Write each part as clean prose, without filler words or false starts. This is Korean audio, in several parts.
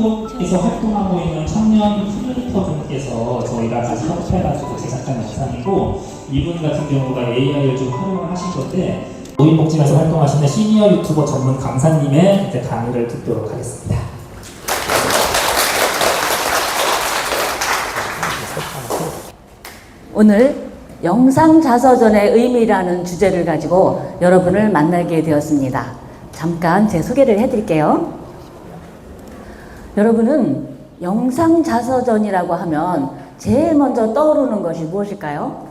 유튜브에서 활동하고 있는 청년 크리에이터 분께서 저희가 같이 협업해가지고 제작한 영상이고, 이분 같은 경우가 AI를 좀 활용을 하신 건데, 노인복지관에서 활동하시는 시니어 유튜버 전문 강사님의 이제 강의를 듣도록 하겠습니다. 오늘 영상 자서전의 의미라는 주제를 가지고 여러분을 만나게 되었습니다. 잠깐 제 소개를 해드릴게요. 여러분은 영상 자서전이라고 하면 제일 먼저 떠오르는 것이 무엇일까요?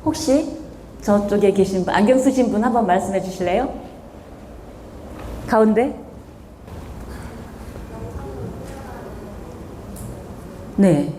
혹시 저쪽에 계신 분, 안경 쓰신 분 한번 말씀해 주실래요? 가운데? 네,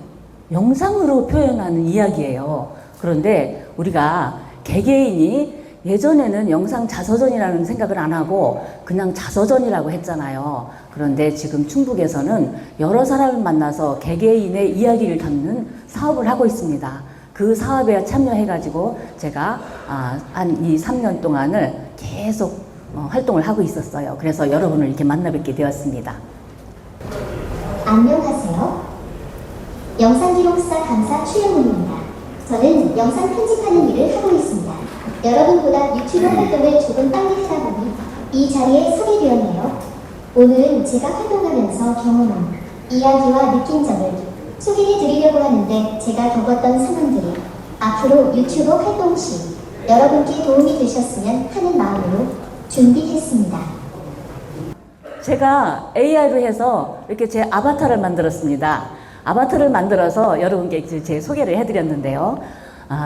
영상으로 표현하는 이야기예요. 그런데 우리가 개개인이 예전에는 영상 자서전이라는 생각을 안 하고 그냥 자서전이라고 했잖아요. 그런데 지금 충북에서는 여러 사람을 만나서 개개인의 이야기를 담는 사업을 하고 있습니다. 그 사업에 참여해가지고 제가 한 3년 동안을 계속 활동을 하고 있었어요. 그래서 여러분을 이렇게 만나 뵙게 되었습니다. 안녕하세요. 영상기록사 강사 최영훈입니다. 저는 영상 편집하는 일을 하고 있습니다. 여러분보다 유튜브 활동을 조금 빨리 하다 보니 이 자리에 서게 되었네요. 오늘은 제가 활동하면서 경험한 이야기와 느낀 점을 소개해 드리려고 하는데, 제가 겪었던 상황들이 앞으로 유튜브 활동 시 여러분께 도움이 되셨으면 하는 마음으로 준비했습니다. 제가 AI로 해서 이렇게 제 아바타를 만들었습니다. 아바타를 만들어서 여러분께 제 소개를 해드렸는데요.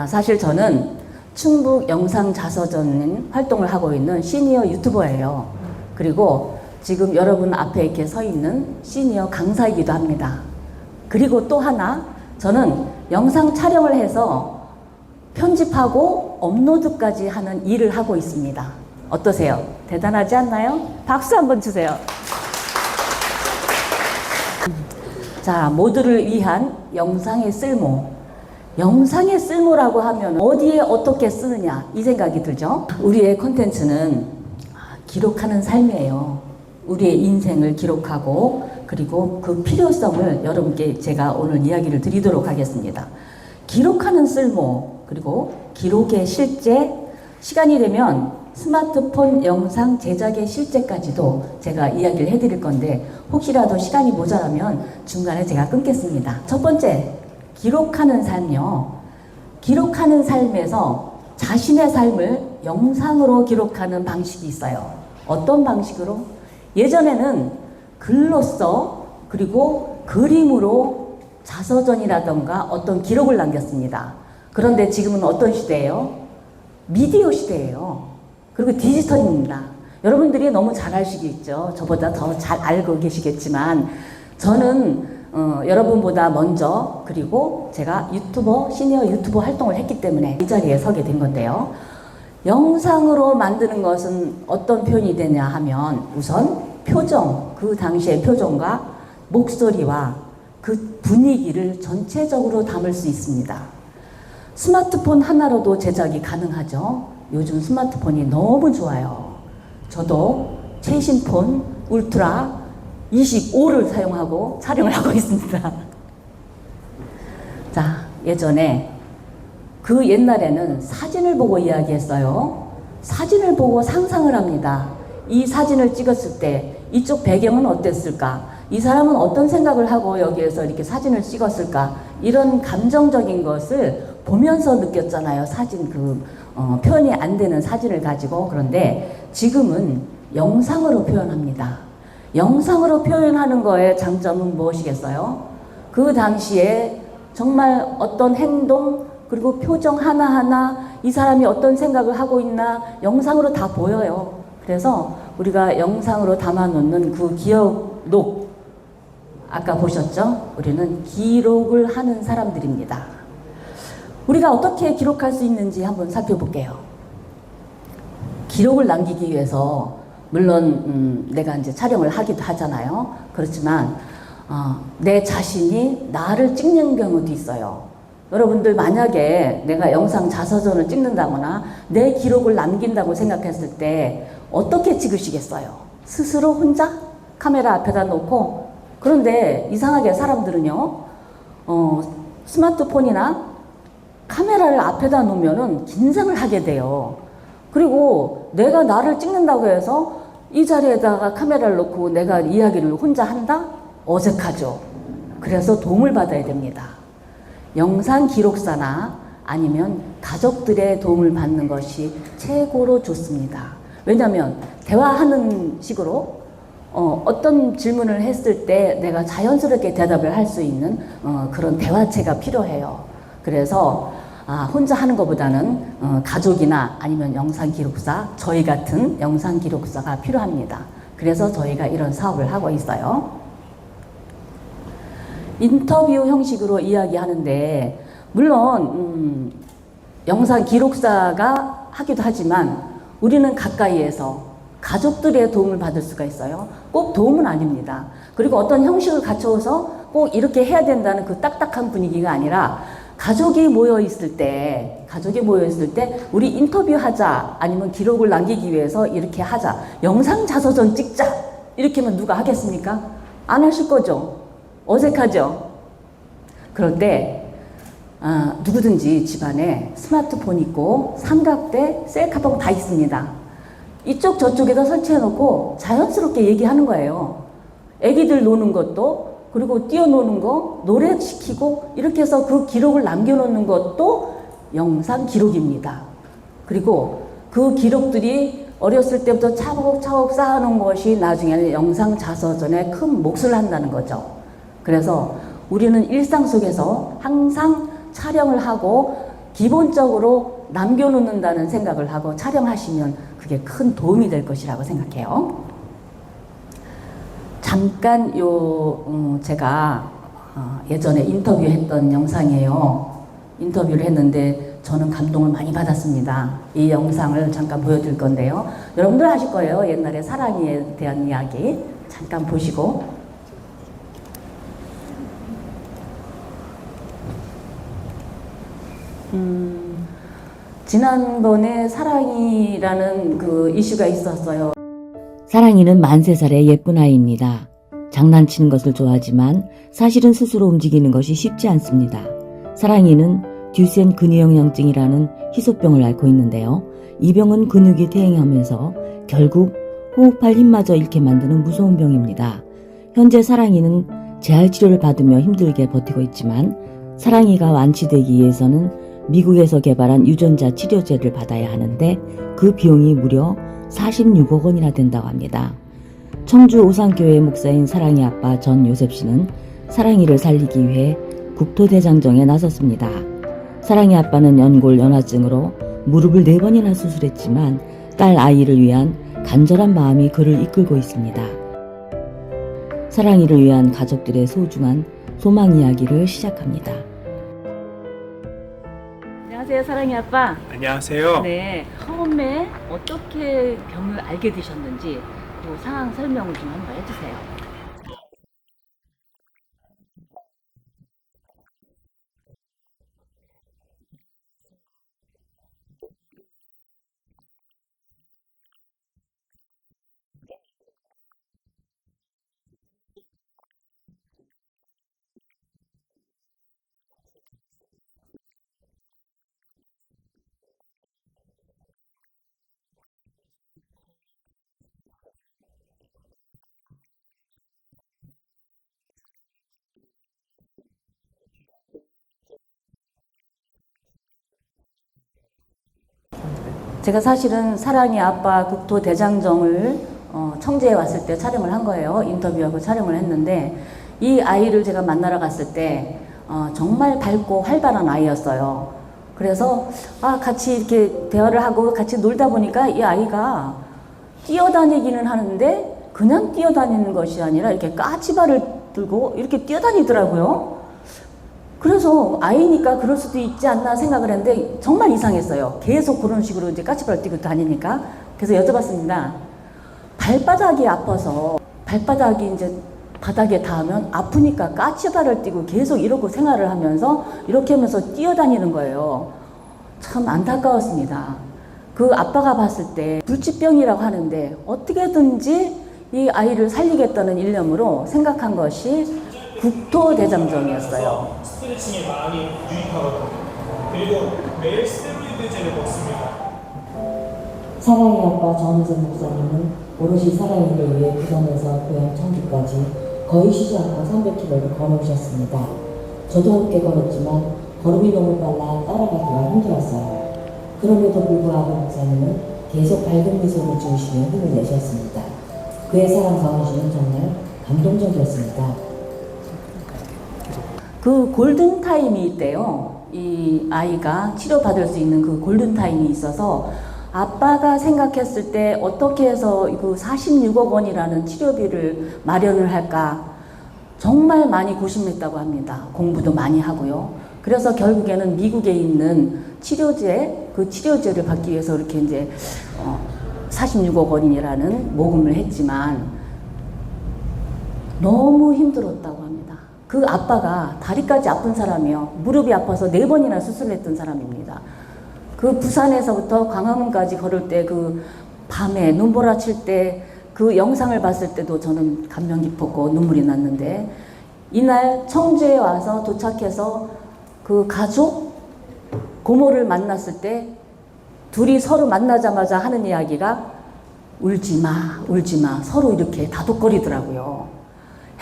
사실 저는 충북 영상 자서전 활동을 하고 있는 시니어 유튜버예요. 그리고 지금 여러분 앞에 이렇게 서 있는 시니어 강사이기도 합니다. 그리고 또 하나, 저는 영상 촬영을 해서 편집하고 업로드까지 하는 일을 하고 있습니다. 어떠세요? 대단하지 않나요? 박수 한번 주세요. 자, 모두를 위한 영상의 쓸모. 영상의 쓸모라고 하면 어디에 어떻게 쓰느냐, 이 생각이 들죠? 우리의 콘텐츠는 기록하는 삶이에요. 우리의 인생을 기록하고, 그리고 그 필요성을 여러분께 제가 오늘 이야기를 드리도록 하겠습니다. 기록하는 쓸모, 그리고 기록의 실제, 시간이 되면 스마트폰 영상 제작의 실제까지도 제가 이야기를 해드릴 건데, 혹시라도 시간이 모자라면 중간에 제가 끊겠습니다. 첫 번째, 기록하는 삶이요. 기록하는 삶에서 자신의 삶을 영상으로 기록하는 방식이 있어요. 어떤 방식으로? 예전에는 글로써, 그리고 그림으로 자서전이라던가 어떤 기록을 남겼습니다. 그런데 지금은 어떤 시대예요? 미디어 시대예요. 그리고 디지털입니다. 여러분들이 너무 잘 아시겠죠? 저보다 더 잘 알고 계시겠지만, 저는 여러분보다 먼저, 그리고 제가 시니어 유튜버 활동을 했기 때문에 이 자리에 서게 된 건데요. 영상으로 만드는 것은 어떤 표현이 되냐 하면, 우선 표정, 그 당시의 표정과 목소리와 그 분위기를 전체적으로 담을 수 있습니다. 스마트폰 하나로도 제작이 가능하죠. 요즘 스마트폰이 너무 좋아요. 저도 최신 폰 울트라 25를 사용하고 촬영을 하고 있습니다. 자, 예전에 그 옛날에는 사진을 보고 이야기했어요. 사진을 보고 상상을 합니다. 이 사진을 찍었을 때 이쪽 배경은 어땠을까? 이 사람은 어떤 생각을 하고 여기에서 이렇게 사진을 찍었을까? 이런 감정적인 것을 보면서 느꼈잖아요. 사진 표현이 안 되는 사진을 가지고. 그런데 지금은 영상으로 표현합니다. 영상으로 표현하는 거의 장점은 무엇이겠어요? 그 당시에 정말 어떤 행동, 그리고 표정 하나하나, 이 사람이 어떤 생각을 하고 있나 영상으로 다 보여요. 그래서 우리가 영상으로 담아놓는 그 기억록, 아까 보셨죠? 우리는 기록을 하는 사람들입니다. 우리가 어떻게 기록할 수 있는지 한번 살펴볼게요. 기록을 남기기 위해서 물론 내가 이제 촬영을 하기도 하잖아요. 그렇지만 내 자신이 나를 찍는 경우도 있어요. 여러분들 만약에 내가 영상 자서전을 찍는다거나 내 기록을 남긴다고 생각했을 때 어떻게 찍으시겠어요? 스스로 혼자? 카메라 앞에다 놓고. 그런데 이상하게 사람들은요, 스마트폰이나 카메라를 앞에다 놓으면은 긴장을 하게 돼요. 그리고 내가 나를 찍는다고 해서 이 자리에다가 카메라를 놓고 내가 이야기를 혼자 한다? 어색하죠. 그래서 도움을 받아야 됩니다. 영상 기록사나 아니면 가족들의 도움을 받는 것이 최고로 좋습니다. 왜냐하면 대화하는 식으로 어떤 질문을 했을 때 내가 자연스럽게 대답을 할 수 있는 그런 대화체가 필요해요. 그래서 혼자 하는 것보다는 가족이나 아니면 영상 기록사, 저희 같은 영상 기록사가 필요합니다. 그래서 저희가 이런 사업을 하고 있어요. 인터뷰 형식으로 이야기하는데 물론 영상 기록사가 하기도 하지만 우리는 가까이에서 가족들의 도움을 받을 수가 있어요. 꼭 도움은 아닙니다. 그리고 어떤 형식을 갖춰서 꼭 이렇게 해야 된다는 그 딱딱한 분위기가 아니라 가족이 모여 있을 때 우리 인터뷰하자 아니면 기록을 남기기 위해서 이렇게 하자. 영상 자서전 찍자. 이렇게 하면 누가 하겠습니까? 안 하실 거죠. 어색하죠. 그럴 때 누구든지 집안에 스마트폰 있고 삼각대, 셀카봉 다 있습니다. 이쪽 저쪽에다 설치해 놓고 자연스럽게 얘기하는 거예요. 애기들 노는 것도 그리고 뛰어노는 거, 노래 시키고 이렇게 해서 그 기록을 남겨놓는 것도 영상 기록입니다. 그리고 그 기록들이 어렸을 때부터 차곡차곡 쌓아놓은 것이 나중에는 영상 자서전에 큰 몫을 한다는 거죠. 그래서 우리는 일상 속에서 항상 촬영을 하고 기본적으로 남겨놓는다는 생각을 하고 촬영하시면 그게 큰 도움이 될 것이라고 생각해요. 잠깐 제가 예전에 인터뷰했던 영상이에요. 인터뷰를 했는데 저는 감동을 많이 받았습니다. 이 영상을 잠깐 보여드릴 건데요. 여러분들 아실 거예요. 옛날에 사랑에 대한 이야기 잠깐 보시고. 지난번에 사랑이라는 그 이슈가 있었어요. 사랑이는 만세살의 예쁜 아이입니다. 장난치는 것을 좋아하지만 사실은 스스로 움직이는 것이 쉽지 않습니다. 사랑이는 듀센 근위영양증이라는 희소병을 앓고 있는데요. 이 병은 근육이 퇴행하면서 결국 호흡할 힘마저 잃게 만드는 무서운 병입니다. 현재 사랑이는 재활치료를 받으며 힘들게 버티고 있지만 사랑이가 완치되기 위해서는 미국에서 개발한 유전자 치료제를 받아야 하는데 그 비용이 무려 46억 원이나 된다고 합니다. 청주 오산교회 목사인 사랑이 아빠 전요셉 씨는 사랑이를 살리기 위해 국토대장정에 나섰습니다. 사랑이 아빠는 연골 연화증으로 무릎을 4번이나 수술했지만 딸 아이를 위한 간절한 마음이 그를 이끌고 있습니다. 사랑이를 위한 가족들의 소중한 소망 이야기를 시작합니다. 안녕하세요, 사랑이 아빠. 안녕하세요. 네, 처음에 어떻게 병을 알게 되셨는지 그 상황 설명을 좀 한번 해주세요. 제가 사실은 사랑이 아빠 국토대장정을 청주에 왔을 때 촬영을 한 거예요. 인터뷰하고 촬영을 했는데 이 아이를 제가 만나러 갔을 때 정말 밝고 활발한 아이였어요. 그래서 같이 이렇게 대화를 하고 같이 놀다 보니까 이 아이가 뛰어다니기는 하는데 그냥 뛰어다니는 것이 아니라 이렇게 까치발을 들고 이렇게 뛰어다니더라고요. 그래서 아이니까 그럴 수도 있지 않나 생각을 했는데 정말 이상했어요. 계속 그런 식으로 이제 까치발 뛰고 다니니까. 그래서 여쭤봤습니다. 발바닥이 아파서 발바닥이 이제 바닥에 닿으면 아프니까 까치발을 뛰고 계속 이러고 생활을 하면서 이렇게 하면서 뛰어다니는 거예요. 참 안타까웠습니다. 그 아빠가 봤을 때 불치병이라고 하는데 어떻게든지 이 아이를 살리겠다는 일념으로 생각한 것이 국토대장정이었어요. 스트레칭에 많이 유익하거든요. 그리고 매일 스테로이드제를 먹습니다. 사랑의 아빠 전우진 목사님은 오롯이 사랑이를 위해 부산에서 고향 청주까지 거의 쉬지 않고 300km를 걸어오셨습니다. 저도 함께 걸었지만 걸음이 너무 빨라 따라가기가 힘들었어요. 그럼에도 불구하고 목사님은 계속 밝은 미소를 지으시며 힘을 내셨습니다. 그의 사랑과 헌신은 정말 감동적이었습니다. 그 골든타임이 있대요. 이 아이가 치료받을 수 있는 그 골든타임이 있어서 아빠가 생각했을 때 어떻게 해서 그 46억 원이라는 치료비를 마련을 할까 정말 많이 고심했다고 합니다. 공부도 많이 하고요. 그래서 결국에는 미국에 있는 치료제, 그 치료제를 받기 위해서 이렇게 이제 46억 원이라는 모금을 했지만 너무 힘들었다고 합니다. 그 아빠가 다리까지 아픈 사람이요. 무릎이 아파서 4번이나 수술을 했던 사람입니다. 그 부산에서부터 광화문까지 걸을 때 그 밤에 눈보라칠 때 그 영상을 봤을 때도 저는 감명 깊었고 눈물이 났는데 이날 청주에 와서 도착해서 그 가족 고모를 만났을 때 둘이 서로 만나자마자 하는 이야기가 울지 마, 울지 마. 서로 이렇게 다독거리더라고요.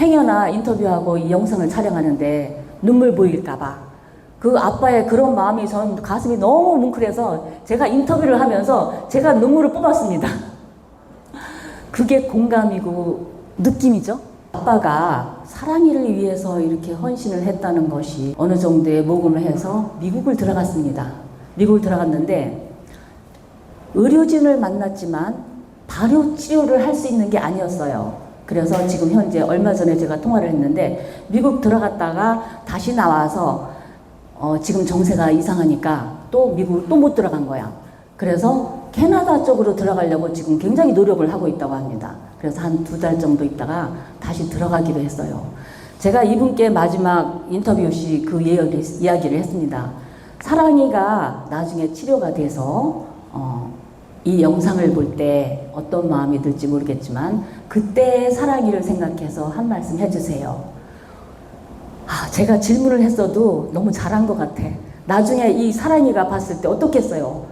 행여나 인터뷰하고 이 영상을 촬영하는데 눈물 보일까봐 그 아빠의 그런 마음이 전 가슴이 너무 뭉클해서 제가 인터뷰를 하면서 제가 눈물을 뽑았습니다. 그게 공감이고 느낌이죠. 아빠가 사랑이를 위해서 이렇게 헌신을 했다는 것이 어느 정도의 모금을 해서 미국을 들어갔습니다. 미국을 들어갔는데 의료진을 만났지만 바로 치료를 할 수 있는 게 아니었어요. 그래서 지금 현재 얼마 전에 제가 통화를 했는데 미국 들어갔다가 다시 나와서 지금 정세가 이상하니까 또 미국을 또 못 들어간 거야. 그래서 캐나다 쪽으로 들어가려고 지금 굉장히 노력을 하고 있다고 합니다. 그래서 한 2달 정도 있다가 다시 들어가기로 했어요. 제가 이분께 마지막 인터뷰 시 그 이야기를 했습니다. 사랑이가 나중에 치료가 돼서 이 영상을 볼 때 어떤 마음이 들지 모르겠지만 그때의 사랑이를 생각해서 한 말씀 해주세요. 제가 질문을 했어도 너무 잘한 것 같아. 나중에 이 사랑이가 봤을 때 어떻겠어요?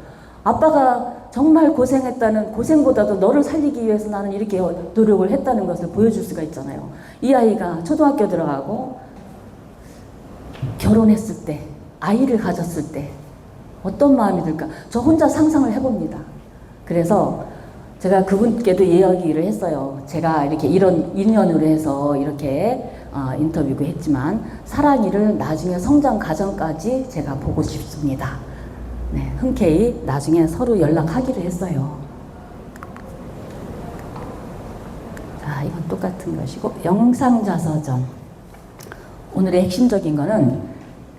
아빠가 정말 고생했다는, 고생보다도 너를 살리기 위해서 나는 이렇게 노력을 했다는 것을 보여줄 수가 있잖아요. 이 아이가 초등학교 들어가고 결혼했을 때, 아이를 가졌을 때 어떤 마음이 들까? 저 혼자 상상을 해봅니다. 그래서 제가 그분께도 이야기를 했어요. 제가 이렇게 이런 인연으로 해서 이렇게 인터뷰를 했지만 사랑이를 나중에 성장 과정까지 제가 보고 싶습니다. 네, 흔쾌히 나중에 서로 연락하기로 했어요. 자, 이건 똑같은 것이고 영상자서전. 오늘의 핵심적인 거는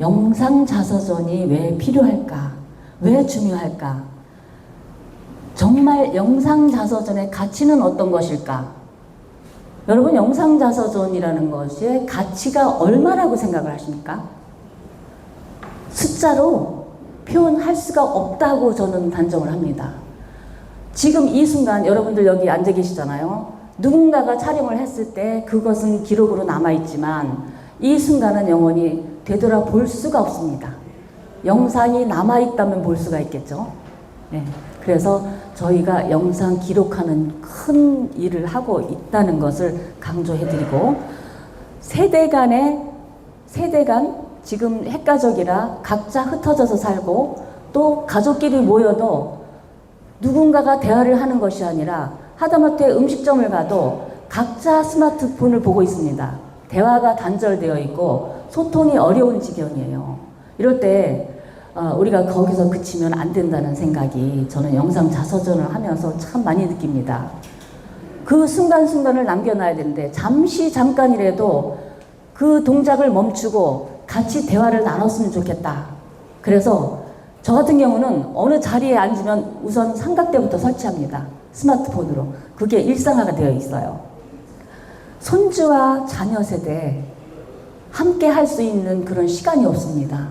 영상자서전이 왜 필요할까? 왜 중요할까? 정말 영상자서전의 가치는 어떤 것일까? 여러분, 영상자서전이라는 것의 가치가 얼마라고 생각을 하십니까? 숫자로 표현할 수가 없다고 저는 단정을 합니다. 지금 이 순간 여러분들 여기 앉아 계시잖아요. 누군가가 촬영을 했을 때 그것은 기록으로 남아있지만 이 순간은 영원히 되돌아볼 수가 없습니다. 영상이 남아있다면 볼 수가 있겠죠. 네. 그래서 저희가 영상 기록하는 큰 일을 하고 있다는 것을 강조해드리고 세대 간 지금 핵가족이라 각자 흩어져서 살고 또 가족끼리 모여도 누군가가 대화를 하는 것이 아니라 하다못해 음식점을 가도 각자 스마트폰을 보고 있습니다. 대화가 단절되어 있고 소통이 어려운 지경이에요. 이럴 때 우리가 거기서 그치면 안 된다는 생각이 저는 영상 자서전을 하면서 참 많이 느낍니다. 그 순간순간을 남겨놔야 되는데 잠깐이라도 그 동작을 멈추고 같이 대화를 나눴으면 좋겠다. 그래서 저 같은 경우는 어느 자리에 앉으면 우선 삼각대부터 설치합니다. 스마트폰으로. 그게 일상화가 되어 있어요. 손주와 자녀 세대 함께 할 수 있는 그런 시간이 없습니다.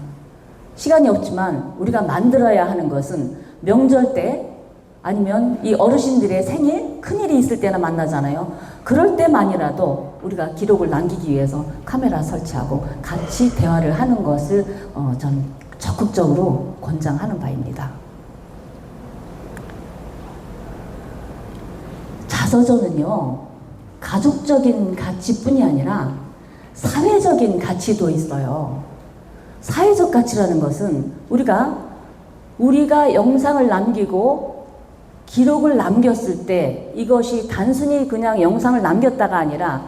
시간이 없지만 우리가 만들어야 하는 것은 명절 때 아니면 이 어르신들의 생일, 큰일이 있을 때나 만나잖아요. 그럴 때만이라도 우리가 기록을 남기기 위해서 카메라 설치하고 같이 대화를 하는 것을 전 적극적으로 권장하는 바입니다. 자서전은요, 가족적인 가치뿐이 아니라 사회적인 가치도 있어요. 사회적 가치라는 것은 우리가 영상을 남기고 기록을 남겼을 때 이것이 단순히 그냥 영상을 남겼다가 아니라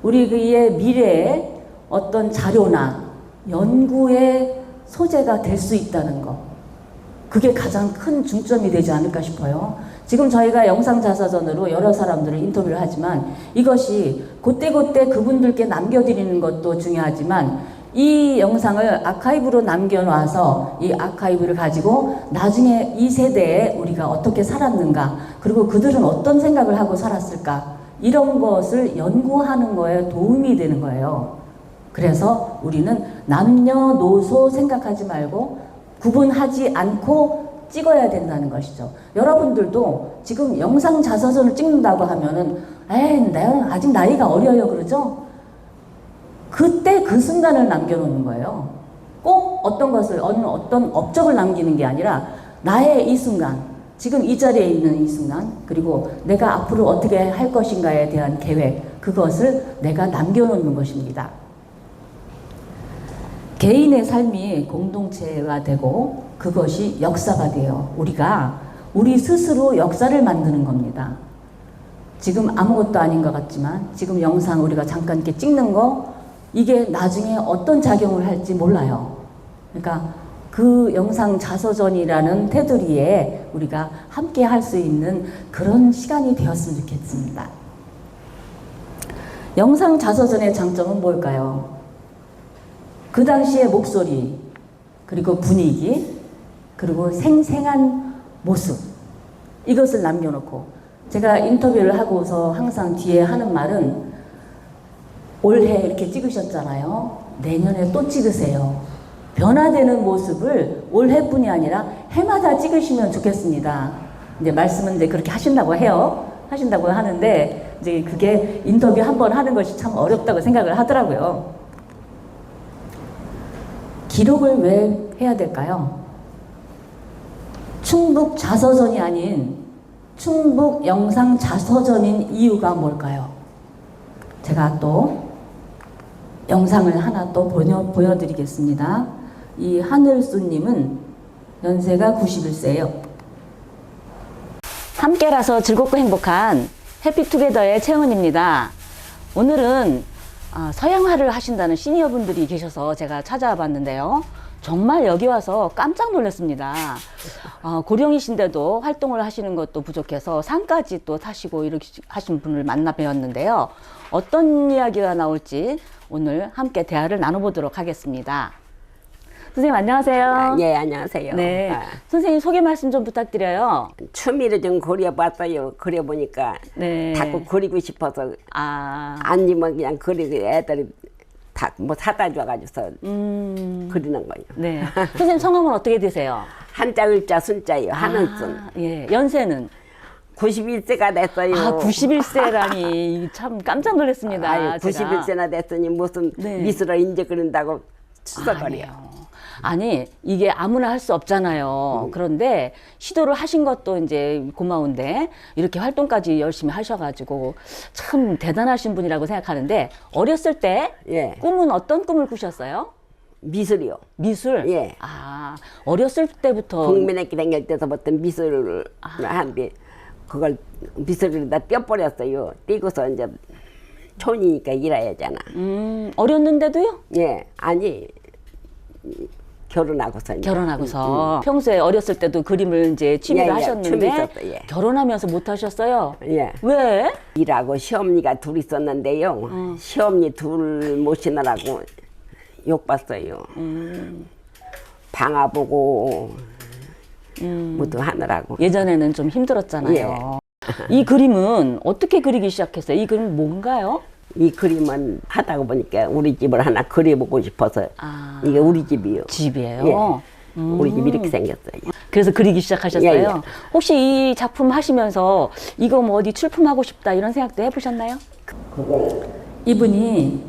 우리의 미래에 어떤 자료나 연구의 소재가 될 수 있다는 것. 그게 가장 큰 중점이 되지 않을까 싶어요. 지금 저희가 영상 자서전으로 여러 사람들을 인터뷰를 하지만 이것이 그때그때 그분들께 남겨드리는 것도 중요하지만 이 영상을 아카이브로 남겨놔서 이 아카이브를 가지고 나중에 이 세대에 우리가 어떻게 살았는가, 그리고 그들은 어떤 생각을 하고 살았을까, 이런 것을 연구하는 거에 도움이 되는 거예요. 그래서 우리는 남녀노소 생각하지 말고 구분하지 않고 찍어야 된다는 것이죠. 여러분들도 지금 영상 자서전을 찍는다고 하면은 내가 아직 나이가 어려요 그러죠? 그때 그 순간을 남겨놓는 거예요. 꼭 어떤 것을, 어떤 업적을 남기는 게 아니라 나의 이 순간, 지금 이 자리에 있는 이 순간, 그리고 내가 앞으로 어떻게 할 것인가에 대한 계획, 그것을 내가 남겨놓는 것입니다. 개인의 삶이 공동체가 되고 그것이 역사가 돼요. 우리 스스로 역사를 만드는 겁니다. 지금 아무것도 아닌 것 같지만 지금 영상 우리가 잠깐 이렇게 찍는 거, 이게 나중에 어떤 작용을 할지 몰라요. 그러니까 그 영상 자서전이라는 테두리에 우리가 함께 할 수 있는 그런 시간이 되었으면 좋겠습니다. 영상 자서전의 장점은 뭘까요? 그 당시의 목소리, 그리고 분위기, 그리고 생생한 모습, 이것을 남겨놓고, 제가 인터뷰를 하고서 항상 뒤에 하는 말은 올해 이렇게 찍으셨잖아요. 내년에 또 찍으세요. 변화되는 모습을 올해뿐이 아니라 해마다 찍으시면 좋겠습니다. 이제 말씀은 이제 그렇게 하신다고 해요. 하신다고 하는데 이제 그게 인터뷰 한번 하는 것이 참 어렵다고 생각을 하더라고요. 기록을 왜 해야 될까요? 충북 자서전이 아닌 충북 영상 자서전인 이유가 뭘까요? 제가 또 영상을 하나 또 보여드리겠습니다. 이 하늘수님은 연세가 91세예요. 함께라서 즐겁고 행복한 해피투게더의 채은입니다. 오늘은 서양화를 하신다는 시니어분들이 계셔서 제가 찾아와 봤는데요. 정말 여기 와서 깜짝 놀랐습니다. 고령이신데도 활동을 하시는 것도 부족해서 산까지 또 타시고 이렇게 하신 분을 만나 뵈었는데요. 어떤 이야기가 나올지 오늘 함께 대화를 나눠보도록 하겠습니다. 선생님 안녕하세요. 예, 안녕하세요. 네, 선생님 소개 말씀 좀 부탁드려요. 취미를 좀 그려봤어요. 그려보니까 네. 자꾸 그리고 싶어서 앉으면 그냥 그리고 애들이 다 뭐 사다 줘가지고서 그리는 거예요. 네. 선생님 성함은 어떻게 되세요? 한자 을자 순자예요. 하늘순. 예. 연세는? 91세가 됐어요. 91세라니 참 깜짝 놀랐습니다. 아유, 91세나 됐으니 무슨 네. 미술을 인제 그린다고 추석거려. 아니 이게 아무나 할 수 없잖아요. 그런데 시도를 하신 것도 이제 고마운데 이렇게 활동까지 열심히 하셔가지고 참 대단하신 분이라고 생각하는데, 어렸을 때 예. 꿈은 어떤 꿈을 꾸셨어요? 미술이요. 미술? 예. 어렸을 때부터 국민학교 다닐 때서부터 미술을 하는데 그걸 미술을 다 떼버렸어요. 떼고서 이제 촌이니까 일해야잖아. 어렸는데도요? 예, 아니 결혼하고서. 결혼하고서 평소에 어렸을 때도 그림을 이제 취미로 예, 하셨는데 취미 있었어요, 예. 결혼하면서 못 하셨어요? 예. 왜? 일하고 시어머니가 둘 있었는데요. 시어머니 둘 모시느라고 욕봤어요. 방아보고 모두 하느라고. 예전에는 좀 힘들었잖아요. 이 그림은 어떻게 그리기 시작했어요? 이 그림은 뭔가요? 이 그림은 하다가 보니까 우리 집을 하나 그려보고 싶어서. 이게 우리 집이요. 집이에요? 예. 우리 집이 이렇게 생겼어요. 그래서 그리기 시작하셨어요? 예, 예. 혹시 이 작품 하시면서 이거 뭐 어디 출품하고 싶다 이런 생각도 해보셨나요? 이분이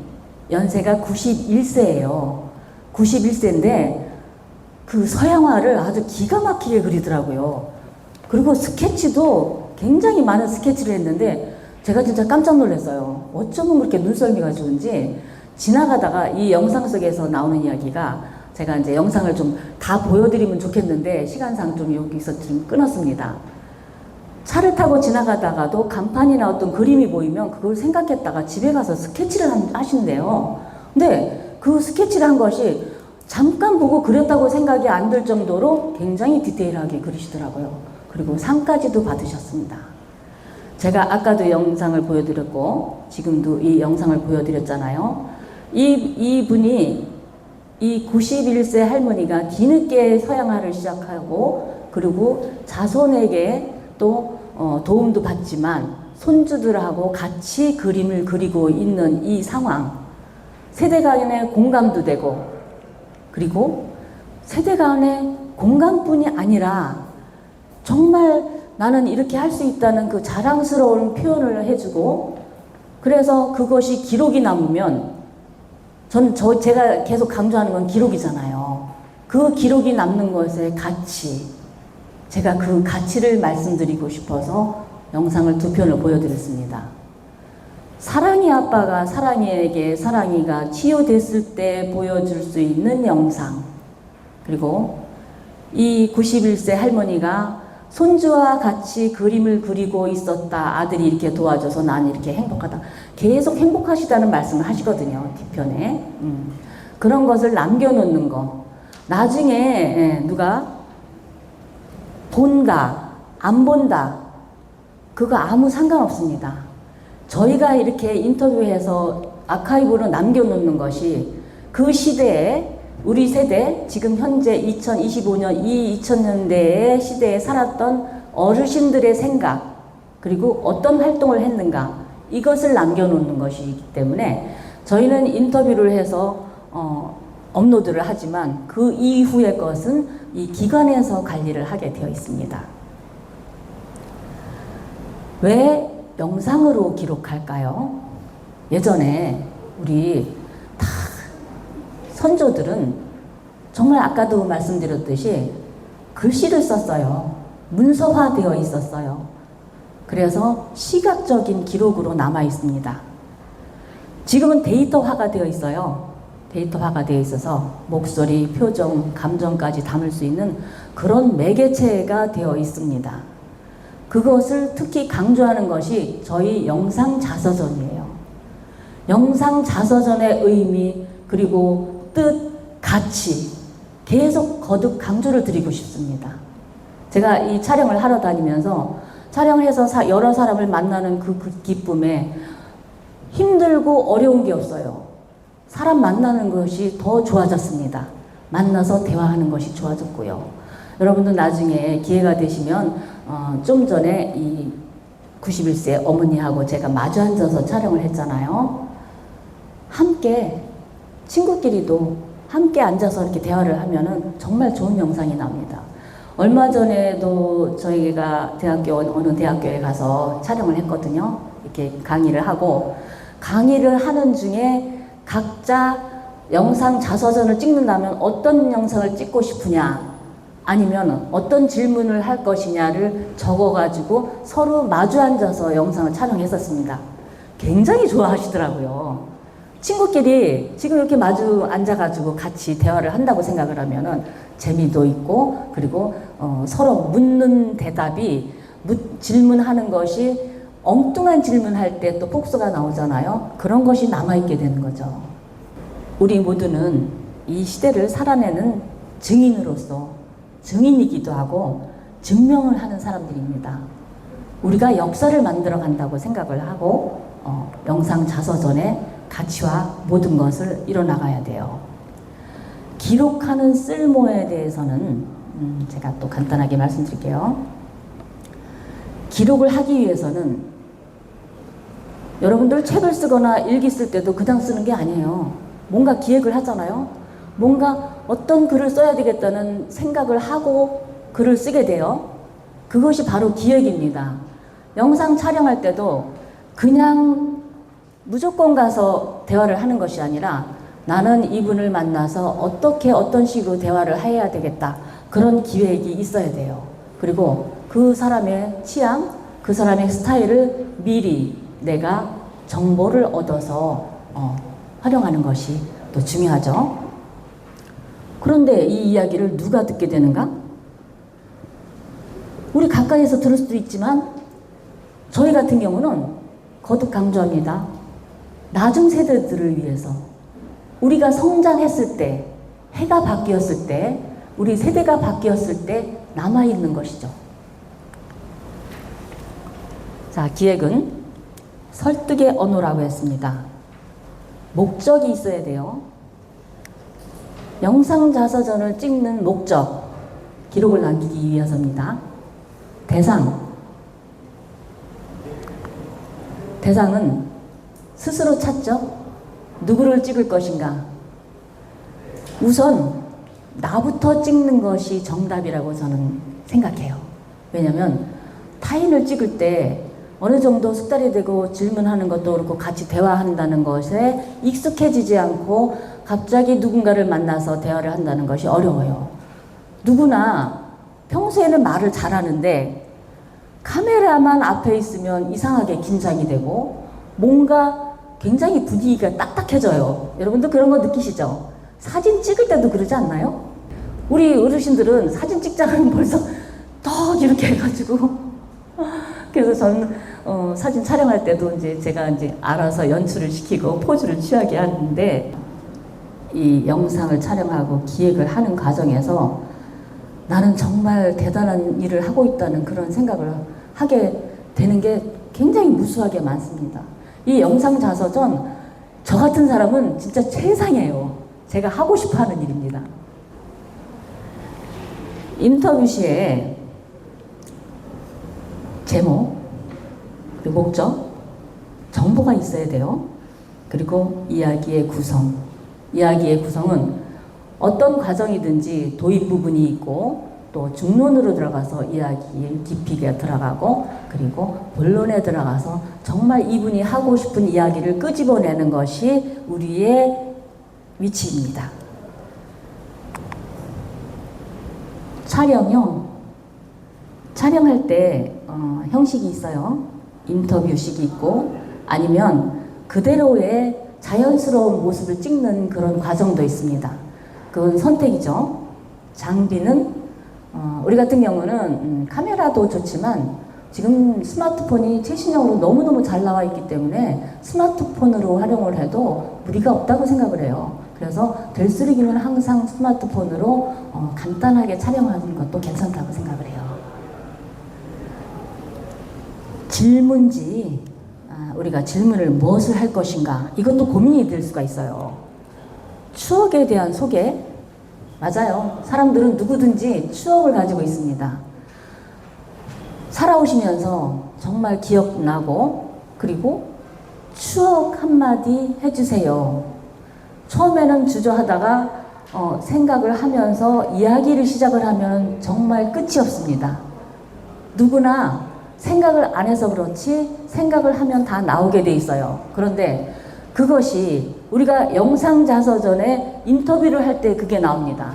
연세가 91세예요. 91세인데 그 서양화를 아주 기가 막히게 그리더라고요. 그리고 스케치도 굉장히 많은 스케치를 했는데 제가 진짜 깜짝 놀랐어요. 어쩌면 그렇게 눈썰미가 좋은지 지나가다가 이 영상 속에서 나오는 이야기가 제가 이제 영상을 좀 다 보여드리면 좋겠는데 시간상 좀 여기서 좀 끊었습니다. 차를 타고 지나가다가도 간판이나 어떤 그림이 보이면 그걸 생각했다가 집에 가서 스케치를 하신대요. 근데 그 스케치를 한 것이 잠깐 보고 그렸다고 생각이 안 들 정도로 굉장히 디테일하게 그리시더라고요. 그리고 상까지도 받으셨습니다. 제가 아까도 영상을 보여드렸고 지금도 이 영상을 보여드렸잖아요. 이분이 이 91세 할머니가 뒤늦게 서양화를 시작하고 그리고 자손에게 또 도움도 받지만 손주들하고 같이 그림을 그리고 있는 이 상황, 세대 간의 공감도 되고 그리고 세대 간의 공감뿐이 아니라 정말 나는 이렇게 할 수 있다는 그 자랑스러운 표현을 해주고 그래서 그것이 기록이 남으면 제가 계속 강조하는 건 기록이잖아요. 그 기록이 남는 것의 가치, 제가 그 가치를 말씀드리고 싶어서 영상을 두 편을 보여드렸습니다. 사랑이 아빠가 사랑이에게 사랑이가 치유됐을 때 보여줄 수 있는 영상, 그리고 이 91세 할머니가 손주와 같이 그림을 그리고 있었다. 아들이 이렇게 도와줘서 나는 이렇게 행복하다. 계속 행복하시다는 말씀을 하시거든요. 뒤편에. 그런 것을 남겨놓는 거. 나중에 누가 본다, 안 본다. 그거 아무 상관없습니다. 저희가 이렇게 인터뷰해서 아카이브로 남겨놓는 것이 그 시대에 우리 세대, 지금 현재 2025년, 2000년대의 시대에 살았던 어르신들의 생각, 그리고 어떤 활동을 했는가, 이것을 남겨놓는 것이기 때문에 저희는 인터뷰를 해서 업로드를 하지만 그 이후의 것은 이 기관에서 관리를 하게 되어 있습니다. 왜 영상으로 기록할까요? 예전에 우리 선조들은 정말 아까도 말씀드렸듯이 글씨를 썼어요. 문서화되어 있었어요. 그래서 시각적인 기록으로 남아 있습니다. 지금은 데이터화가 되어 있어요. 데이터화가 되어 있어서 목소리, 표정, 감정까지 담을 수 있는 그런 매개체가 되어 있습니다. 그것을 특히 강조하는 것이 저희 영상 자서전이에요. 영상 자서전의 의미, 그리고 뜻, 가치 계속 거듭 강조를 드리고 싶습니다. 제가 이 촬영을 하러 다니면서 촬영을 해서 여러 사람을 만나는 그 기쁨에 힘들고 어려운 게 없어요. 사람 만나는 것이 더 좋아졌습니다. 만나서 대화하는 것이 좋아졌고요. 여러분도 나중에 기회가 되시면 좀 전에 이 91세 어머니하고 제가 마주 앉아서 촬영을 했잖아요. 함께 친구끼리도 함께 앉아서 이렇게 대화를 하면은 정말 좋은 영상이 나옵니다. 얼마 전에도 저희가 어느 대학교에 가서 촬영을 했거든요. 이렇게 강의를 하고 강의를 하는 중에 각자 영상 자서전을 찍는다면 어떤 영상을 찍고 싶으냐 아니면 어떤 질문을 할 것이냐를 적어가지고 서로 마주 앉아서 영상을 촬영했었습니다. 굉장히 좋아하시더라고요. 친구끼리 지금 이렇게 마주 앉아가지고 같이 대화를 한다고 생각을 하면은 재미도 있고 그리고 서로 묻는 대답이 질문하는 것이 엉뚱한 질문할 때 또 복수가 나오잖아요. 그런 것이 남아있게 되는 거죠. 우리 모두는 이 시대를 살아내는 증인으로서 증인이기도 하고 증명을 하는 사람들입니다. 우리가 역사를 만들어 간다고 생각을 하고 영상 자서전에 가치와 모든 것을 이뤄나가야 돼요. 기록하는 쓸모에 대해서는 제가 또 간단하게 말씀드릴게요. 기록을 하기 위해서는 여러분들 책을 쓰거나 일기 쓸 때도 그냥 쓰는 게 아니에요. 뭔가 기획을 하잖아요. 뭔가 어떤 글을 써야 되겠다는 생각을 하고 글을 쓰게 돼요. 그것이 바로 기획입니다. 영상 촬영할 때도 그냥 무조건 가서 대화를 하는 것이 아니라 나는 이분을 만나서 어떻게 어떤 식으로 대화를 해야 되겠다. 그런 기획이 있어야 돼요. 그리고 그 사람의 취향, 그 사람의 스타일을 미리 내가 정보를 얻어서 활용하는 것이 또 중요하죠. 그런데 이 이야기를 누가 듣게 되는가? 우리 가까이에서 들을 수도 있지만 저희 같은 경우는 거듭 강조합니다. 나중 세대들을 위해서 우리가 성장했을 때, 해가 바뀌었을 때, 우리 세대가 바뀌었을 때 남아있는 것이죠. 자, 기획은 설득의 언어라고 했습니다. 목적이 있어야 돼요. 영상 자서전을 찍는 목적, 기록을 남기기 위해서입니다. 대상은 스스로 찾죠. 누구를 찍을 것인가. 우선 나부터 찍는 것이 정답이라고 저는 생각해요. 왜냐하면 타인을 찍을 때 어느 정도 숙달이 되고 질문하는 것도 그렇고 같이 대화한다는 것에 익숙해지지 않고 갑자기 누군가를 만나서 대화를 한다는 것이 어려워요. 누구나 평소에는 말을 잘하는데 카메라만 앞에 있으면 이상하게 긴장이 되고 뭔가 굉장히 분위기가 딱딱해져요. 여러분도 그런 거 느끼시죠? 사진 찍을 때도 그러지 않나요? 우리 어르신들은 사진 찍자면 벌써 떡 이렇게 해가지고 그래서 저는 사진 촬영할 때도 이제 제가 이제 알아서 연출을 시키고 포즈를 취하게 하는데 이 영상을 촬영하고 기획을 하는 과정에서 나는 정말 대단한 일을 하고 있다는 그런 생각을 하게 되는 게 굉장히 무수하게 많습니다. 이 영상 자서전 저 같은 사람은 진짜 최상이에요. 제가 하고 싶어 하는 일입니다. 인터뷰 시에 제목, 그리고 목적, 정보가 있어야 돼요. 그리고 이야기의 구성. 이야기의 구성은 어떤 과정이든지 도입 부분이 있고 또 중론으로 들어가서 이야기의 깊이가 들어가고 그리고 본론에 들어가서 정말 이분이 하고 싶은 이야기를 끄집어내는 것이 우리의 위치입니다. 촬영할 때 형식이 있어요. 인터뷰식이 있고 아니면 그대로의 자연스러운 모습을 찍는 그런 과정도 있습니다. 그건 선택이죠. 장비는 우리 같은 경우는 카메라도 좋지만 지금 스마트폰이 최신형으로 너무너무 잘 나와 있기 때문에 스마트폰으로 활용을 해도 무리가 없다고 생각을 해요. 그래서 될수록이면 항상 스마트폰으로 간단하게 촬영하는 것도 괜찮다고 생각을 해요. 질문지, 우리가 질문을 무엇을 할 것인가 이것도 고민이 될 수가 있어요. 추억에 대한 소개, 맞아요. 사람들은 누구든지 추억을 가지고 있습니다. 살아오시면서 정말 기억나고 그리고 추억 한마디 해주세요. 처음에는 주저하다가 생각을 하면서 이야기를 시작을 하면 정말 끝이 없습니다. 누구나 생각을 안 해서 그렇지 생각을 하면 다 나오게 돼 있어요. 그런데 그것이 우리가 영상 자서전에 인터뷰를 할 때 그게 나옵니다.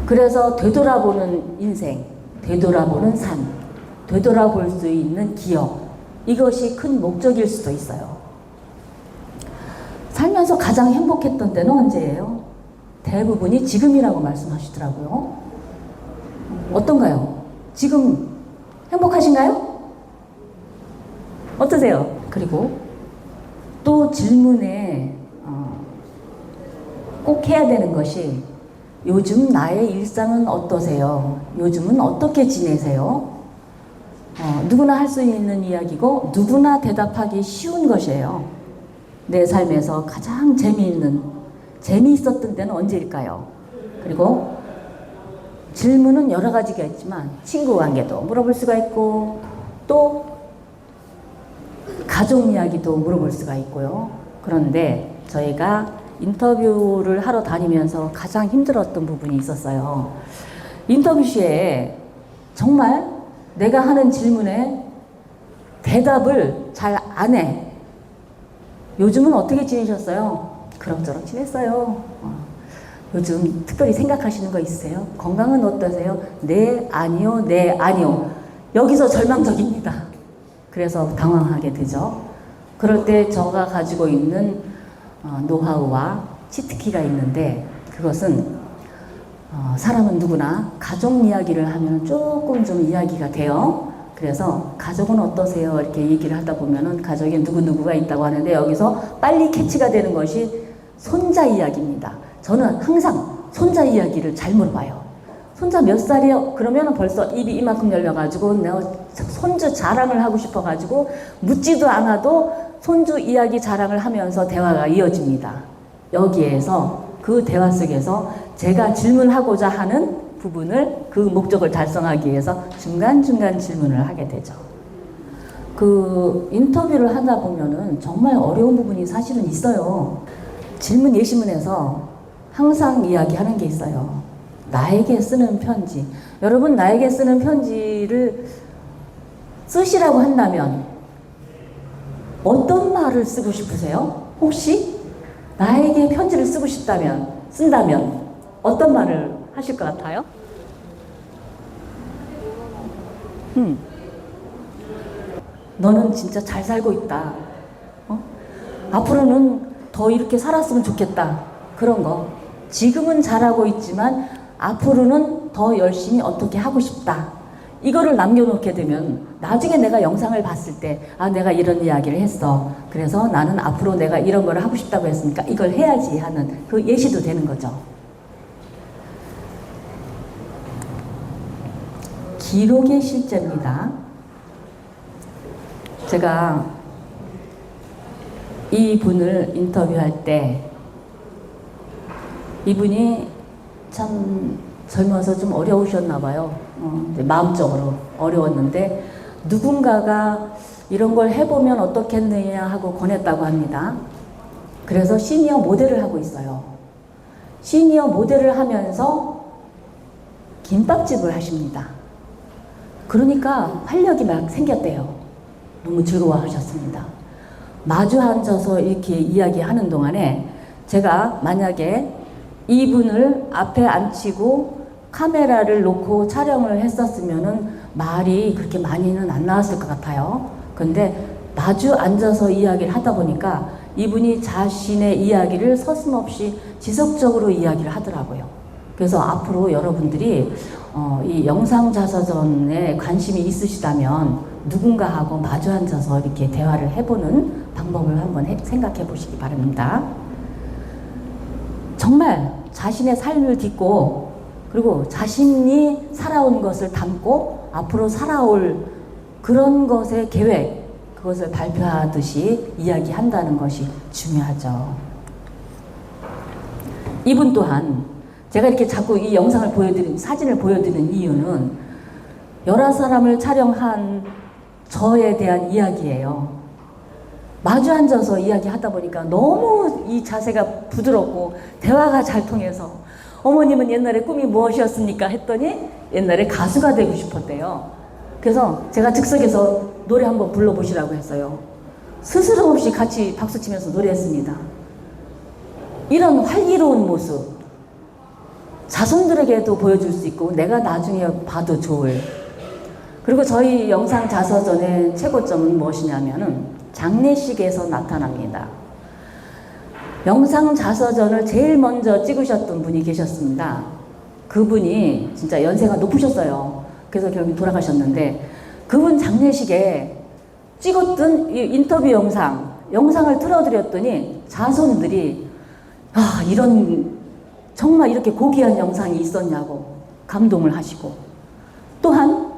그래서 되돌아보는 인생, 되돌아보는 삶, 되돌아볼 수 있는 기억, 이것이 큰 목적일 수도 있어요. 살면서 가장 행복했던 때는 언제예요? 대부분이 지금이라고 말씀하시더라고요. 어떤가요? 지금 행복하신가요? 어떠세요? 그리고 또 질문에 꼭 해야 되는 것이 요즘 나의 일상은 어떠세요? 요즘은 어떻게 지내세요? 누구나 할 수 있는 이야기고 누구나 대답하기 쉬운 것이에요. 내 삶에서 가장 재미있었던 때는 언제일까요? 그리고 질문은 여러 가지가 있지만 친구 관계도 물어볼 수가 있고 또 가족 이야기도 물어볼 수가 있고요. 그런데 저희가 인터뷰를 하러 다니면서 가장 힘들었던 부분이 있었어요. 인터뷰 시에 정말 내가 하는 질문에 대답을 잘 안 해. 요즘은 어떻게 지내셨어요? 그럭저럭 지냈어요. 요즘 특별히 생각하시는 거 있으세요? 건강은 어떠세요? 네, 아니요, 네, 아니요. 여기서 절망적입니다. 그래서 당황하게 되죠. 그럴 때 제가 가지고 있는 노하우와 치트키가 있는데, 그것은 사람은 누구나 가족 이야기를 하면 조금 좀 이야기가 돼요. 그래서 가족은 어떠세요? 이렇게 얘기를 하다 보면은 가족에 누구누구가 있다고 하는데, 여기서 빨리 캐치가 되는 것이 손자 이야기입니다. 저는 항상 손자 이야기를 잘 물어봐요. 손자 몇 살이요? 그러면 벌써 입이 이만큼 열려가지고 내가 손주 자랑을 하고 싶어가지고 묻지도 않아도 손주 이야기 자랑을 하면서 대화가 이어집니다. 여기에서 그 대화 속에서 제가 질문하고자 하는 부분을, 그 목적을 달성하기 위해서 중간중간 질문을 하게 되죠. 그 인터뷰를 하다 보면은 정말 어려운 부분이 사실은 있어요. 질문 예시문에서 항상 이야기하는 게 있어요. 나에게 쓰는 편지. 여러분, 나에게 쓰는 편지를 쓰시라고 한다면 어떤 말을 쓰고 싶으세요? 혹시 나에게 편지를 쓴다면 어떤 말을 하실 것 같아요? 너는 진짜 잘 살고 있다. 앞으로는 더 이렇게 살았으면 좋겠다. 그런 거. 지금은 잘하고 있지만 앞으로는 더 열심히 어떻게 하고 싶다. 이거를 남겨놓게 되면 나중에 내가 영상을 봤을 때, 아, 내가 이런 이야기를 했어. 그래서 나는 앞으로 내가 이런 걸 하고 싶다고 했으니까 이걸 해야지 하는 그 예시도 되는 거죠. 기록의 실제입니다. 제가 이 분을 인터뷰할 때 이분이 참 젊어서 좀 어려우셨나 봐요. 마음적으로 어려웠는데 누군가가 이런 걸 해보면 어떻겠느냐 하고 권했다고 합니다. 그래서 시니어 모델을 하고 있어요. 시니어 모델을 하면서 김밥집을 하십니다. 그러니까 활력이 막 생겼대요. 너무 즐거워하셨습니다. 마주 앉아서 이렇게 이야기하는 동안에 제가 만약에 이분을 앞에 앉히고 카메라를 놓고 촬영을 했었으면은 말이 그렇게 많이는 안 나왔을 것 같아요. 근데 마주 앉아서 이야기를 하다 보니까 이분이 자신의 이야기를 서슴없이 지속적으로 이야기를 하더라고요. 그래서 앞으로 여러분들이 이 영상 자서전에 관심이 있으시다면 누군가하고 마주 앉아서 이렇게 대화를 해보는 방법을 한번 생각해 보시기 바랍니다. 정말 자신의 삶을 딛고 그리고 자신이 살아온 것을 담고 앞으로 살아올 그런 것의 계획, 그것을 발표하듯이 이야기한다는 것이 중요하죠. 이분 또한 제가 이렇게 자꾸 이 영상을 사진을 보여드리는 이유는 여러 사람을 촬영한 저에 대한 이야기예요. 마주 앉아서 이야기하다 보니까 너무 이 자세가 부드럽고 대화가 잘 통해서 어머님은 옛날에 꿈이 무엇이었습니까? 했더니 옛날에 가수가 되고 싶었대요. 그래서 제가 즉석에서 노래 한번 불러보시라고 했어요. 스스럼 없이 같이 박수치면서 노래했습니다. 이런 활기로운 모습 자손들에게도 보여줄 수 있고 내가 나중에 봐도 좋을. 그리고 저희 영상 자서전의 최고점은 무엇이냐면은 장례식에서 나타납니다. 영상 자서전을 제일 먼저 찍으셨던 분이 계셨습니다. 그분이 진짜 연세가 높으셨어요. 그래서 결국 돌아가셨는데 그분 장례식에 찍었던 이 인터뷰 영상을 틀어드렸더니 자손들이 아, 정말 이렇게 고귀한 영상이 있었냐고 감동을 하시고, 또한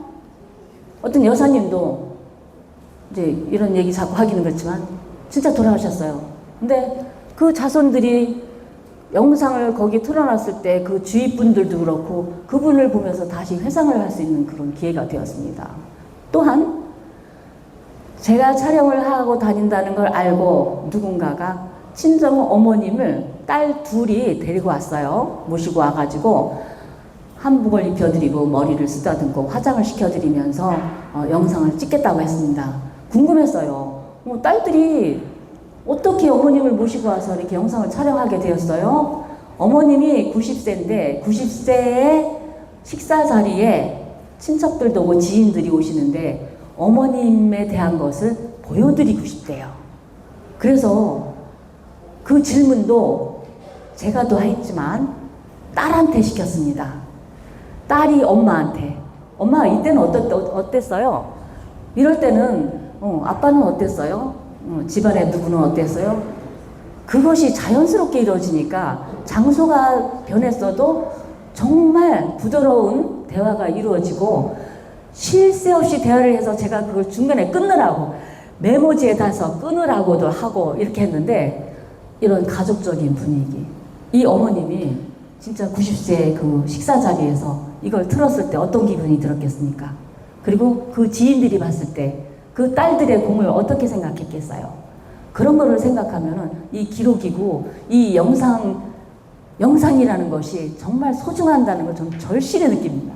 어떤 여사님도 이제 이런 얘기 자꾸 하기는 그렇지만 진짜 돌아가셨어요. 근데 그 자손들이 영상을 거기 틀어놨을 때 그 주위 분들도 그렇고 그분을 보면서 다시 회상을 할 수 있는 그런 기회가 되었습니다. 또한 제가 촬영을 하고 다닌다는 걸 알고 누군가가 친정 어머님을 딸 둘이 데리고 왔어요. 모시고 와가지고 한복을 입혀드리고 머리를 쓰다듬고 화장을 시켜드리면서 영상을 찍겠다고 했습니다. 궁금했어요. 딸들이 어떻게 어머님을 모시고 와서 이렇게 영상을 촬영하게 되었어요? 어머님이 90세인데 90세의 식사 자리에 친척들도 오고 지인들이 오시는데 어머님에 대한 것을 보여드리고 싶대요. 그래서 그 질문도 제가 또 했지만 딸한테 시켰습니다. 딸이 엄마한테. 엄마 이때는 어땠어요? 이럴 때는 아빠는 어땠어요? 집안에 누구는 어땠어요? 그것이 자연스럽게 이루어지니까 장소가 변했어도 정말 부드러운 대화가 이루어지고 쉴 새 없이 대화를 해서 제가 그걸 중간에 끊으라고 메모지에 다서 끊으라고도 하고 이렇게 했는데 이런 가족적인 분위기. 이 어머님이 진짜 90세 그 식사 자리에서 이걸 틀었을 때 어떤 기분이 들었겠습니까? 그리고 그 지인들이 봤을 때 그 딸들의 공을 어떻게 생각했겠어요? 그런 거를 생각하면은 이 기록이고 이 영상이라는 것이 정말 소중한다는 걸 좀 절실히 느낍니다.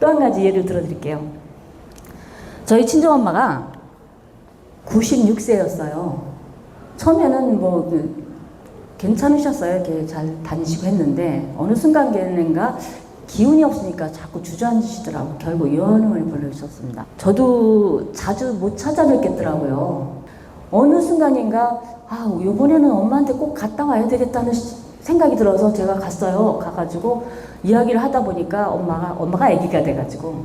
또 한 가지 예를 들어 드릴게요. 저희 친정엄마가 96세였어요. 처음에는 괜찮으셨어요. 이렇게 잘 다니시고 했는데 어느 순간인가 기운이 없으니까 자꾸 주저앉으시더라고요. 결국 요양원을 보내주셨습니다. 저도 자주 못 찾아뵙겠더라고요. 어느 순간인가 이번에는 엄마한테 꼭 갔다 와야 되겠다는 생각이 들어서 제가 갔어요. 가가지고 이야기를 하다 보니까 엄마가 아기가 돼가지고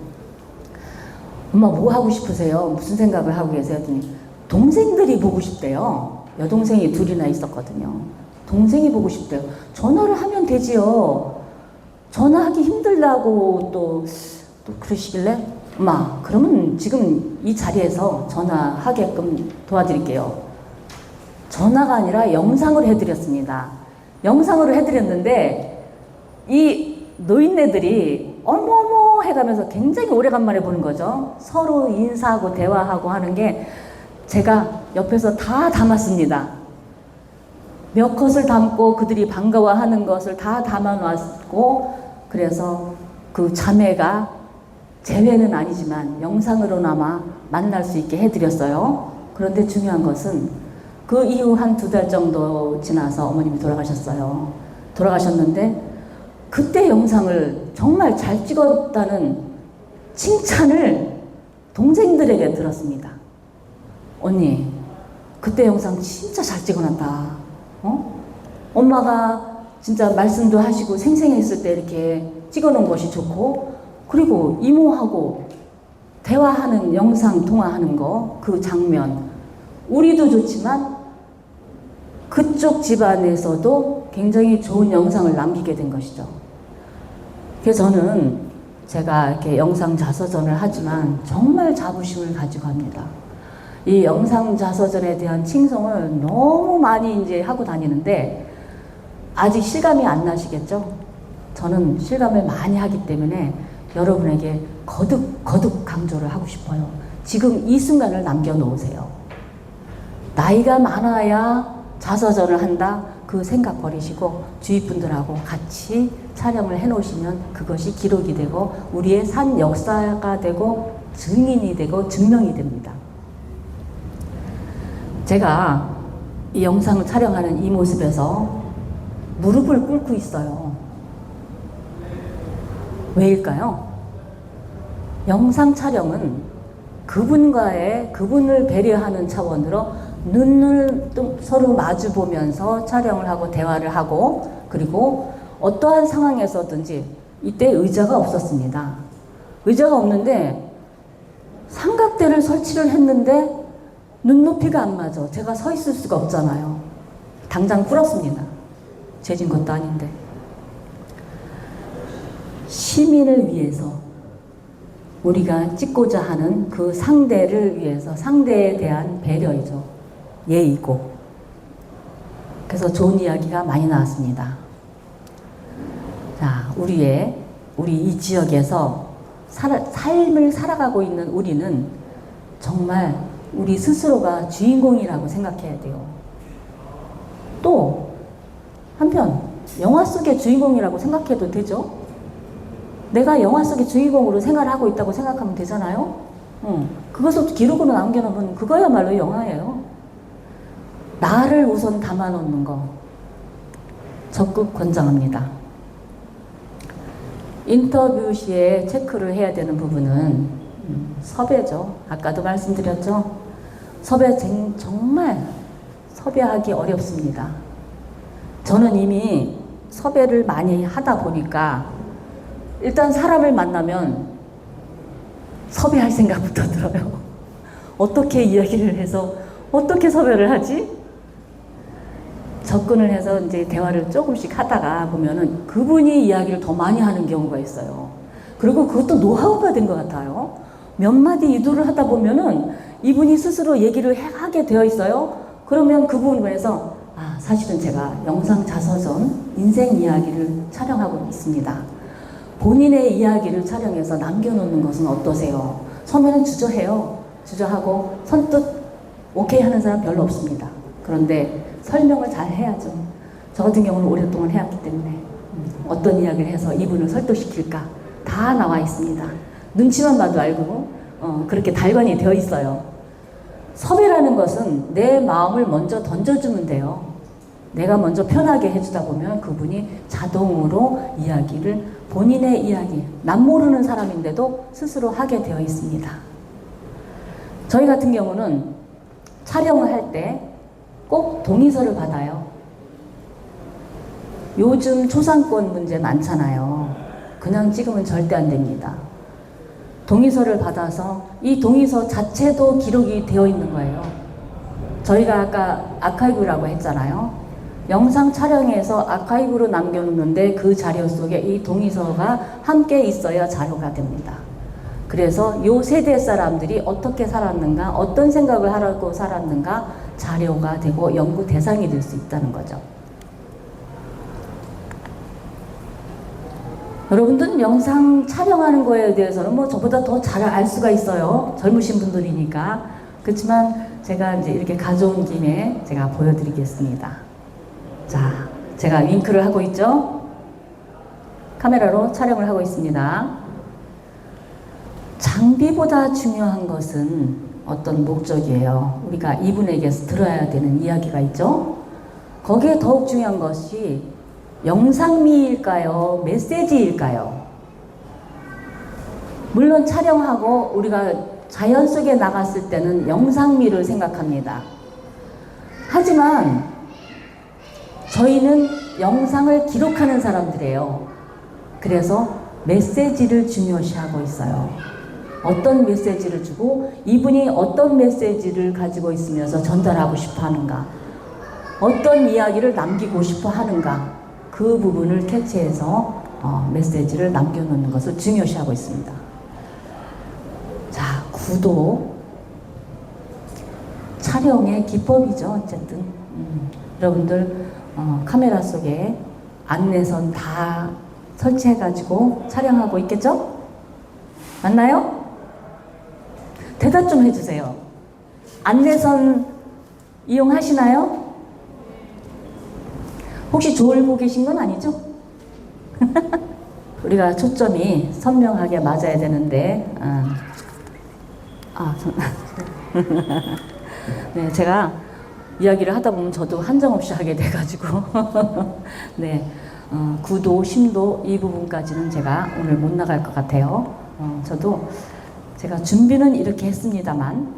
엄마 뭐 하고 싶으세요? 무슨 생각을 하고 계세요? 했더니 동생들이 보고 싶대요. 여동생이 둘이나 있었거든요. 동생이 보고 싶대요. 전화를 하면 되지요. 전화하기 힘들다고 또 그러시길래 엄마 그러면 지금 이 자리에서 전화하게끔 도와드릴게요. 전화가 아니라 영상을 해드렸습니다. 영상으로 해드렸는데 이 노인네들이 어머머 해가면서 굉장히 오래간만에 보는 거죠. 서로 인사하고 대화하고 하는 게 제가 옆에서 다 담았습니다. 몇 컷을 담고 그들이 반가워하는 것을 다 담아놨고 그래서 그 자매가 재회는 아니지만 영상으로나마 만날 수 있게 해드렸어요. 그런데 중요한 것은 그 이후 한 2달 정도 지나서 어머님이 돌아가셨어요. 돌아가셨는데 그때 영상을 정말 잘 찍었다는 칭찬을 동생들에게 들었습니다. 언니, 그때 영상 진짜 잘 찍어놨다. 엄마가 진짜 말씀도 하시고 생생했을 때 이렇게 찍어놓은 것이 좋고 그리고 이모하고 대화하는 영상 통화하는 거 그 장면 우리도 좋지만 그쪽 집안에서도 굉장히 좋은 영상을 남기게 된 것이죠. 그래서 저는 제가 이렇게 영상 자서전을 하지만 정말 자부심을 가지고 합니다. 이 영상 자서전에 대한 칭송을 너무 많이 이제 하고 다니는데 아직 실감이 안 나시겠죠? 저는 실감을 많이 하기 때문에 여러분에게 거듭 강조를 하고 싶어요. 지금 이 순간을 남겨놓으세요. 나이가 많아야 자서전을 한다? 그 생각 버리시고 주위 분들하고 같이 촬영을 해놓으시면 그것이 기록이 되고 우리의 산 역사가 되고 증인이 되고 증명이 됩니다. 제가 이 영상을 촬영하는 이 모습에서 무릎을 꿇고 있어요. 왜일까요? 영상 촬영은 그분을 배려하는 차원으로 눈을 서로 마주 보면서 촬영을 하고 대화를 하고 그리고 어떠한 상황에서든지 이때 의자가 없었습니다. 의자가 없는데 삼각대를 설치를 했는데 눈높이가 안 맞아. 제가 서 있을 수가 없잖아요. 당장 꿇었습니다. 죄진 것도 아닌데. 시민을 위해서 우리가 찍고자 하는 그 상대를 위해서 상대에 대한 배려이죠. 예의고. 그래서 좋은 이야기가 많이 나왔습니다. 자, 우리 이 지역에서 삶을 살아가고 있는 우리는 정말 우리 스스로가 주인공이라고 생각해야 돼요. 또 한편 영화 속의 주인공이라고 생각해도 되죠? 내가 영화 속의 주인공으로 생활하고 있다고 생각하면 되잖아요? 그것을 기록으로 남겨놓으면 그거야말로 영화예요. 나를 우선 담아놓는 거 적극 권장합니다. 인터뷰 시에 체크를 해야 되는 부분은 섭외죠. 아까도 말씀드렸죠. 섭외 정말 섭외하기 어렵습니다. 저는 이미 섭외를 많이 하다 보니까 일단 사람을 만나면 섭외할 생각부터 들어요. 어떻게 이야기를 해서 어떻게 섭외를 하지? 접근을 해서 이제 대화를 조금씩 하다가 보면은 그분이 이야기를 더 많이 하는 경우가 있어요. 그리고 그것도 노하우가 된 것 같아요. 몇 마디 유도를 하다 보면은 이분이 스스로 얘기를 하게 되어 있어요. 그러면 그 부분에서 사실은 제가 영상 자서전 인생 이야기를 촬영하고 있습니다. 본인의 이야기를 촬영해서 남겨놓는 것은 어떠세요? 처음에는 주저해요. 주저하고 선뜻 오케이 하는 사람 별로 없습니다. 그런데 설명을 잘 해야죠. 저 같은 경우는 오랫동안 해왔기 때문에 어떤 이야기를 해서 이분을 설득시킬까 다 나와 있습니다. 눈치만 봐도 알고 그렇게 달관이 되어 있어요. 섭외라는 것은 내 마음을 먼저 던져주면 돼요. 내가 먼저 편하게 해주다 보면 그분이 자동으로 이야기를 본인의 이야기, 남 모르는 사람인데도 스스로 하게 되어 있습니다. 저희 같은 경우는 촬영을 할 때 꼭 동의서를 받아요. 요즘 초상권 문제 많잖아요. 그냥 찍으면 절대 안 됩니다. 동의서를 받아서 이 동의서 자체도 기록이 되어 있는 거예요. 저희가 아까 아카이브라고 했잖아요. 영상 촬영해서 아카이브로 남겨놓는데 그 자료 속에 이 동의서가 함께 있어야 자료가 됩니다. 그래서 요 세대 사람들이 어떻게 살았는가, 어떤 생각을 하고 살았는가 자료가 되고 연구 대상이 될 수 있다는 거죠. 여러분들은 영상 촬영하는 거에 대해서는 뭐 저보다 더 잘 알 수가 있어요. 젊으신 분들이니까. 그렇지만 제가 이제 이렇게 가져온 김에 제가 보여드리겠습니다. 자, 제가 윙크를 하고 있죠? 카메라로 촬영을 하고 있습니다. 장비보다 중요한 것은 어떤 목적이에요. 우리가 이분에게서 들어야 되는 이야기가 있죠? 거기에 더욱 중요한 것이 영상미일까요? 메시지일까요? 물론 촬영하고 우리가 자연 속에 나갔을 때는 영상미를 생각합니다. 하지만 저희는 영상을 기록하는 사람들이에요. 그래서 메시지를 중요시하고 있어요. 어떤 메시지를 주고 이분이 어떤 메시지를 가지고 있으면서 전달하고 싶어 하는가, 어떤 이야기를 남기고 싶어 하는가, 그 부분을 캐치해서 메시지를 남겨놓는 것을 중요시하고 있습니다. 자, 구도 촬영의 기법이죠. 어쨌든 여러분들 카메라 속에 안내선 다 설치해가지고 촬영하고 있겠죠? 맞나요? 대답 좀 해주세요. 안내선 이용하시나요? 혹시 졸고 계신 건 아니죠? 우리가 초점이 선명하게 맞아야 되는데 네, 제가 이야기를 하다 보면 저도 한정없이 하게 돼가지고 네, 9도, 10도 이 부분까지는 제가 오늘 못 나갈 것 같아요. 저도 제가 준비는 이렇게 했습니다만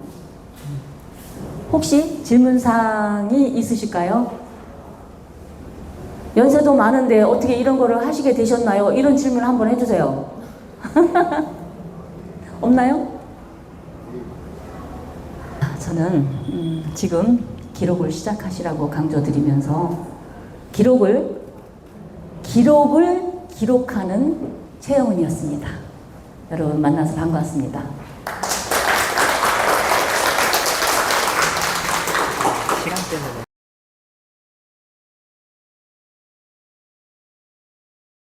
혹시 질문사항이 있으실까요? 연세도 많은데 어떻게 이런 거를 하시게 되셨나요? 이런 질문 한번 해주세요. 없나요? 저는 지금 기록을 시작하시라고 강조드리면서 기록을 기록하는 최영은이었습니다. 여러분 만나서 반갑습니다.